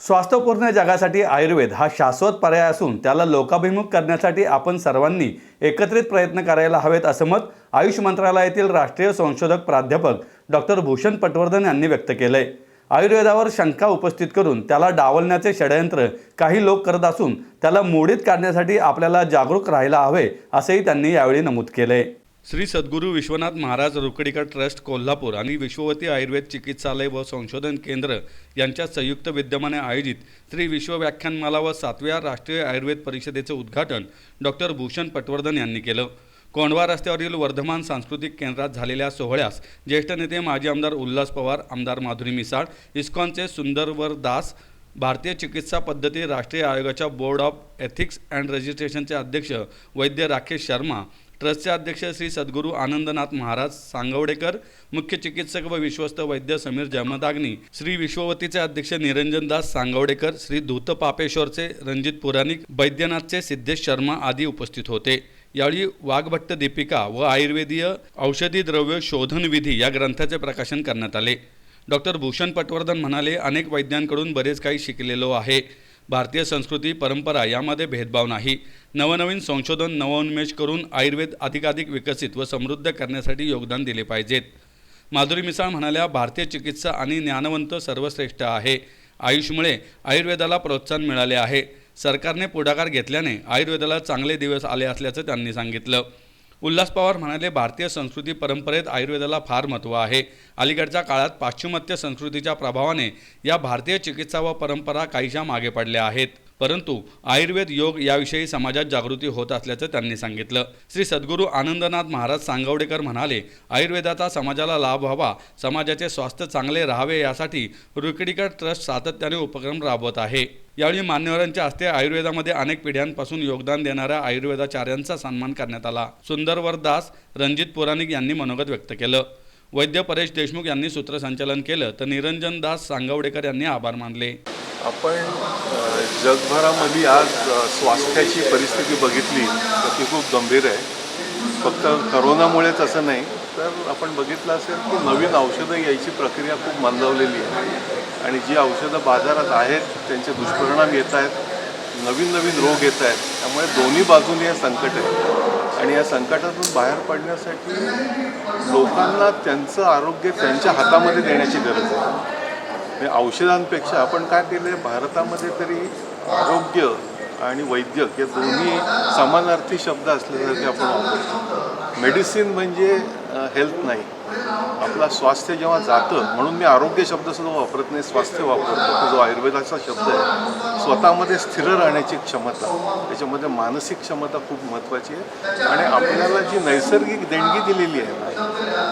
स्वास्थ्यपूर्ण जगासाठी आयुर्वेद हा शाश्वत पर्याय असून त्याला लोकाभिमुख करण्यासाठी आपण सर्वांनी एकत्रित प्रयत्न करायला हवेत असं मत आयुष मंत्रालयातील राष्ट्रीय संशोधक प्राध्यापक डॉक्टर भूषण पटवर्धन यांनी व्यक्त केलंय। आयुर्वेदावर शंका उपस्थित करून त्याला डावलण्याचे षडयंत्र काही लोक करत असून त्याला मोडीत काढण्यासाठी आपल्याला जागरूक राहायला हवे असेही त्यांनी यावेळी नमूद केले। श्री सद्गुरू विश्वनाथ महाराज रुकड़ीकर ट्रस्ट कोल्हापूर आणि विश्ववती आयुर्वेद चिकित्सालय व संशोधन केंद्र यांच्या संयुक्त विद्यमाने आयोजित श्री विश्व व्याख्यानमाला व 7व्या राष्ट्रीय आयुर्वेद परिषदेचे उद्घाटन डॉक्टर भूषण पटवर्धन यांनी केलं। कोंढवा रस्त्यावरील वर्धमान सांस्कृतिक केंद्रात झालेल्या सोहळ्यास ज्येष्ठ नेते माजी आमदार उल्हास पवार, आमदार माधुरी मिसाळ, इस्कॉनचे सुंदरवर दास, भारतीय चिकित्सा पद्धती राष्ट्रीय आयोगाच्या बोर्ड ऑफ एथिक्स अँड रजिस्ट्रेशनचे अध्यक्ष वैद्य राकेश शर्मा, ट्रस्टचे अध्यक्ष श्री सद्गुरू आनंदनाथ महाराज सांगवडेकर, मुख्य चिकित्सक व विश्वस्त वैद्य समीर जमदाग्नी, श्री विश्ववतीचे अध्यक्ष निरंजन दास सांगवडेकर, श्री धूत पापेश्वरचे रणजित पुराणिक, बैद्यनाथचे सिद्धेश शर्मा आदी उपस्थित होते। यावेळी वाघभट्ट दीपिका व आयुर्वेदीय औषधी द्रव्य शोधन विधी या ग्रंथाचे प्रकाशन करण्यात आले। डॉक्टर भूषण पटवर्धन म्हणाले, अनेक वैद्यांकडून बरेच काही शिकलेलो आहे। भारतीय संस्कृती परंपरा यामध्ये भेदभाव नाही। नवनवीन संशोधन नवोन्मेष करून आयुर्वेद अधिकाधिक विकसित व समृद्ध करण्यासाठी योगदान दिले पाहिजेत। माधुरी मिसाळ म्हणाल्या, भारतीय चिकित्सा आणि ज्ञानवंत सर्वश्रेष्ठ आहे। आयुषमुळे आयुर्वेदाला प्रोत्साहन मिळाले आहे। सरकारने पुढाकार घेतल्याने आयुर्वेदाला चांगले दिवस आले असल्याचं त्यांनी सांगितलं। उल्हास पवार म्हणाले, भारतीय संस्कृती परंपरेत आयुर्वेदाला फार महत्त्व आहे। अलीकडच्या काळात पाश्चिमात्य संस्कृतीच्या प्रभावाने या भारतीय चिकित्सा व परंपरा काहीशा मागे पडल्या आहेत, परंतु आयुर्वेद योग याविषयी समाजात जागृती होत असल्याचं त्यांनी सांगितलं। श्री सद्गुरू आनंदनाथ महाराज सांगवडेकर म्हणाले, आयुर्वेदाचा समाजाला लाभ व्हावा, समाजाचे स्वास्थ्य चांगले राहावे यासाठी रुकड़ीकर ट्रस्ट सातत्याने उपक्रम राबवत आहे। यावेळी मान्यवरांच्या हस्ते आयुर्वेदामध्ये अनेक पिढ्यांपासून योगदान देणाऱ्या आयुर्वेदाचार्यांचा सन्मान करण्यात आला। सुंदरवर दास, रणजित पुराणिक यांनी मनोगत व्यक्त केलं। वैद्य परेश देशमुख यांनी सूत्रसंचालन केलं तर निरंजन दास सांगवडेकर यांनी आभार मानले। आपण जगभरामध्ये आज स्वास्थ्याची परिस्थिती बघितली तर ती खूप गंभीर आहे। फक्त करोनामुळेच असं नाही तर आपण बघितलं असेल की नवीन औषधं यायची प्रक्रिया खूप मंदावलेली आहे आणि जी औषधं बाजारात आहेत त्यांचे दुष्परिणाम येत आहेत, नवीन रोग येत आहेत। त्यामुळे दोन्ही बाजूने हे संकट आहे आणि या संकटातून बाहेर पडण्यासाठी लोकांना त्यांचं आरोग्य त्यांच्या हातामध्ये देण्याची गरज आहे। औषधांपेक्षा आपण काय केले, भारतामध्ये तरी आरोग्य आणि वैद्यक हे दोन्ही समानार्थी शब्द असल्यासारखे आपण वापरतो। मेडिसिन म्हणजे हेल्थ नाही, आपला स्वास्थ्य जेव्हा जातं, म्हणून मी आरोग्य शब्दसुद्धा वापरत नाही, स्वास्थ्य वापरतो। जो आयुर्वेदाचा शब्द आहे, स्वतःमध्ये स्थिर राहण्याची क्षमता, त्याच्यामध्ये मानसिक क्षमता खूप महत्त्वाची आहे आणि आपल्याला जी नैसर्गिक देणगी दिलेली आहे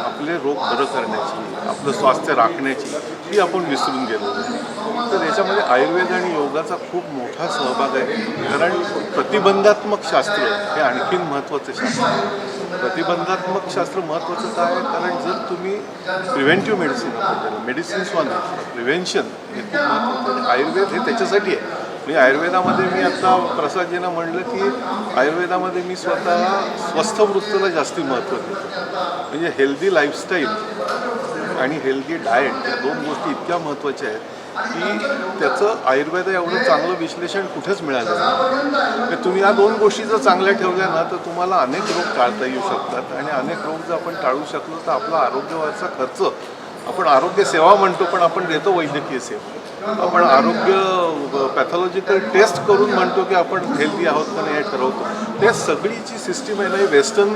आपले रोग बरं करण्याची, आपलं स्वास्थ्य राखण्याची, ती आपण विसरून गेलो। तर याच्यामध्ये आयुर्वेद आणि योगाचा खूप मोठा सहभाग आहे, कारण प्रतिबंधात्मक शास्त्र हे आणखीन महत्त्वाचं शास्त्र आहे। प्रतिबंधात्मक शास्त्र महत्त्वाचं काय आहे, कारण जर तुम्ही प्रिव्हेंटिव्ह मेडिसिन आपण मेडिसिन्स वन प्रिव्हेन्शन हे खूप महत्त्वाचं आहे। आयुर्वेद हे त्याच्यासाठी आहे। म्हणजे आयुर्वेदामध्ये मी आता प्रसादजींना म्हणलं की आयुर्वेदामध्ये मी स्वतः स्वस्थ वृत्तीला जास्ती महत्त्व देतो। म्हणजे हेल्दी लाईफस्टाईल आणि हेल्दी डाएट या दोन गोष्टी इतक्या महत्त्वाच्या आहेत की त्याचं आयुर्वेद एवढं चांगलं विश्लेषण कुठेच मिळालं नाही। तुम्ही या दोन गोष्टी जर चांगल्या ठेवल्या ना तर तुम्हाला अनेक रोग टाळता येऊ शकतात आणि अनेक रोग जर आपण टाळू शकलो तर आपला आरोग्यावरचा खर्च, आपण आरोग्य सेवा म्हणतो पण आपण देतो वैद्यकीय सेवा, आपण आरोग्य पॅथॉलॉजिकल टेस्ट करून म्हणतो की आपण हेल्दी आहोत का नाही हे ठरवतो। ते सगळीची सिस्टीम आहे ना ही वेस्टर्न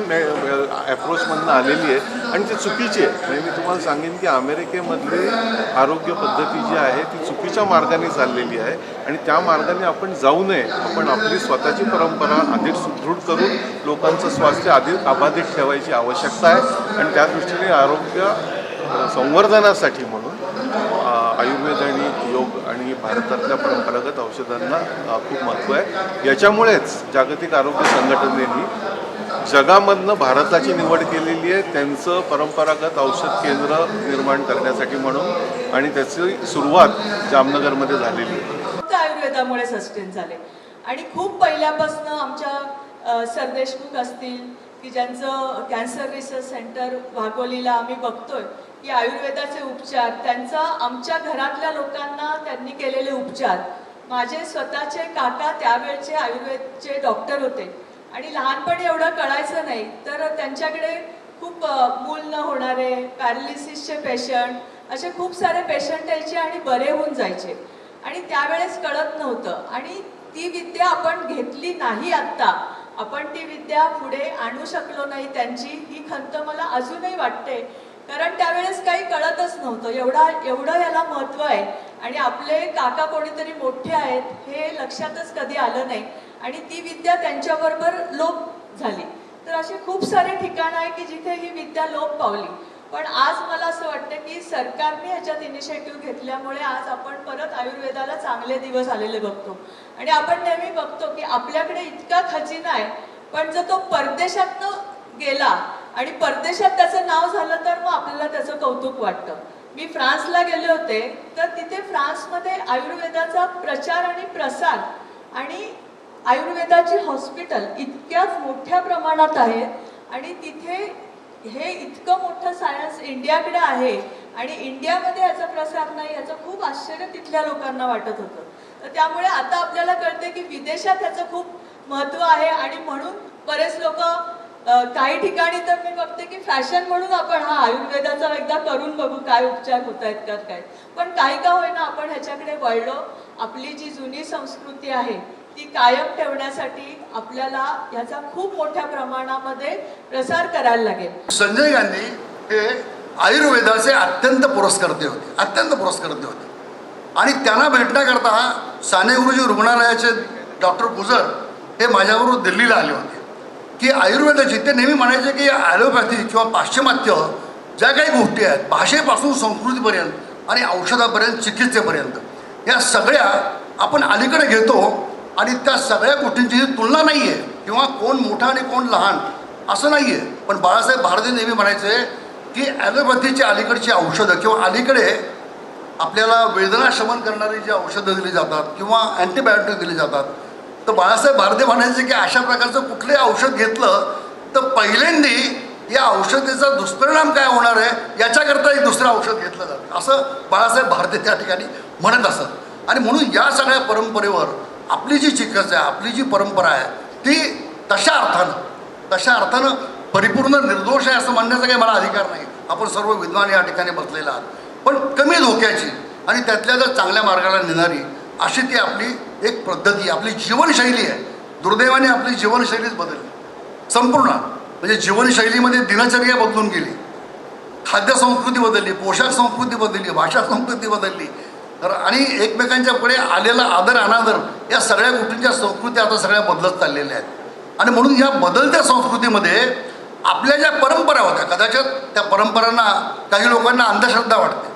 ॲप्रोचमधून आलेली आहे आणि ती चुकीची आहे। म्हणजे मी तुम्हाला सांगेन की अमेरिकेमधली आरोग्य पद्धती जी आहे ती चुकीच्या मार्गाने चाललेली आहे आणि त्या मार्गाने आपण जाऊ नये। आपण आपली स्वतःची परंपरा अधिक सुदृढ करून लोकांचं स्वास्थ्य अधिक अबाधित ठेवायची आवश्यकता आहे आणि त्या दृष्टीने आरोग्य संवर्धनासाठी म्हणून आयुर्वेद आणि योग आणि भारतातल्या परंपरागत औषधांना खूप महत्त्व आहे। याच्यामुळेच जागतिक आरोग्य संघटनेने जगामधनं भारताची निवड केलेली आहे त्यांचं परंपरागत औषध केंद्र निर्माण करण्यासाठी म्हणून आणि त्याची सुरुवात जामनगरमध्ये झालेली आहे। फक्त आयुर्वेदामुळे सस्टेन झाले आणि खूप पहिल्यापासून आमच्या सरदेशमुख असतील की ज्यांचं कॅन्सर रिसर्च सेंटर वाघोलीला आम्ही बघतोय की आयुर्वेदाचे उपचार, त्यांचा आमच्या घरातल्या लोकांना त्यांनी केलेले उपचार. माझे स्वतःचे काका त्यावेळचे आयुर्वेदचे डॉक्टर होते आणि लहानपणी एवढं कळायचं नाही, तर त्यांच्याकडे खूप मूल न होणारे, पॅरालिसिसचे पेशंट, असे खूप सारे पेशंट यायचे आणि बरे होऊन जायचे. आणि त्यावेळेस कळत नव्हतं आणि ती विद्या आपण घेतली नाही. आत्ता आपण ती विद्या पुढे आणू शकलो नाही, त्यांची ही खंत मला अजूनही वाटते. कारण त्यावेळेस काही कळतच नव्हतं, एवढं याला महत्त्व आहे आणि आपले काका कोणीतरी मोठे आहेत हे लक्षातच कधी आलं नाही आणि ती विद्या त्यांच्याबरोबर लोप झाली. तर असे खूप सारे ठिकाणं आहे की जिथे ही विद्या लोप पावली. पण आज मला असं वाटतं की सरकारने ह्याच्यात इनिशिएटिव्ह घेतल्यामुळे आज आपण परत आयुर्वेदाला चांगले दिवस आलेले बघतो. आणि आपण नेहमी बघतो की आपल्याकडे इतका खजिना आहे, पण जर तो परदेशातनं गेला आणि परदेशात त्याचं नाव झालं तर मग आपल्याला त्याचं कौतुक वाटतं. मी फ्रान्सला गेले होते, तर तिथे फ्रान्समध्ये आयुर्वेदाचा प्रचार आणि प्रसार आणि आयुर्वेदाची हॉस्पिटल इतक्याच मोठ्या प्रमाणात आहेत आणि तिथे हे इतकं मोठं सायन्स इंडियाकडे आहे आणि इंडियामध्ये याचा प्रसार नाही, याचं खूप आश्चर्य तिथल्या लोकांना वाटत होतं. तर त्यामुळे आता आपल्याला कळते की विदेशात याचं खूप महत्त्व आहे आणि म्हणून बरेच लोक काही ठिकाणी तर मी बघते की फॅशन म्हणून आपण हा आयुर्वेदाचा एकदा करून बघू काय उपचार होत आहेत का काय. पण काही का होईना आपण ह्याच्याकडे वळलो. आपली जी जुनी संस्कृती आहे ती कायम ठेवण्यासाठी आपल्याला ह्याचा खूप मोठ्या प्रमाणामध्ये प्रसार करायला लागेल. संजय गांधी हे आयुर्वेदाचे अत्यंत पुरस्कर्ते होते आणि त्यांना भेटण्याकरता साने गुरुजी रुग्णालयाचे डॉक्टर गुजर हे माझ्याबरोबर दिल्लीला आले होते की आयुर्वेदाची ते नेहमी म्हणायचे की ॲलोपॅथी किंवा पाश्चिमात्य ज्या काही गोष्टी आहेत, भाषेपासून संस्कृतीपर्यंत आणि औषधापर्यंत चिकित्सेपर्यंत, या सगळ्या आपण अलीकडे घेतो आणि त्या सगळ्या गोष्टींची तुलना नाही आहे किंवा कोण मोठा आणि कोण लहान असं नाही आहे. पण बाळासाहेब भारती नेहमी म्हणायचे की ॲलोपॅथीची अलीकडची औषधं किंवा अलीकडे आपल्याला वेदना शमन करणारी जी औषधं दिली जातात किंवा अँटीबायोटिक दिली जातात, तर बाळासाहेब भारती म्हणायचे की अशा प्रकारचं कुठलंही औषध घेतलं तर पहिल्यांदी या औषधीचा दुष्परिणाम काय होणार आहे याच्याकरता एक दुसरं औषध घेतलं जातं, असं बाळासाहेब भारती त्या ठिकाणी म्हणत असत. आणि म्हणून या सगळ्या परंपरेवर आपली जी चिकित्सा आहे, आपली जी परंपरा आहे ती तशा अर्थानं परिपूर्ण निर्दोष आहे असं म्हणण्याचा काही मला अधिकार नाही. आपण सर्व विद्वान या ठिकाणी बसलेला आहात, पण कमी धोक्याची आणि त्यातल्या जर चांगल्या मार्गाला नेणारी अशी ती आपली एक पद्धती, आपली जीवनशैली आहे. दुर्दैवाने आपली जीवनशैलीच बदलली संपूर्ण. म्हणजे जीवनशैलीमध्ये दिनचर्या बदलून गेली, खाद्यसंस्कृती बदलली, पोशाख संस्कृती बदलली, भाषा संस्कृती बदलली, तर आणि एकमेकांच्या पुढे आलेला आदर अनादर या सगळ्या गोष्टींच्या संस्कृती आता सगळ्या बदलत चाललेल्या आहेत. आणि म्हणून या बदलत्या संस्कृतीमध्ये आपल्या ज्या परंपरा होत्या, कदाचित त्या परंपरांना काही लोकांना अंधश्रद्धा वाटते,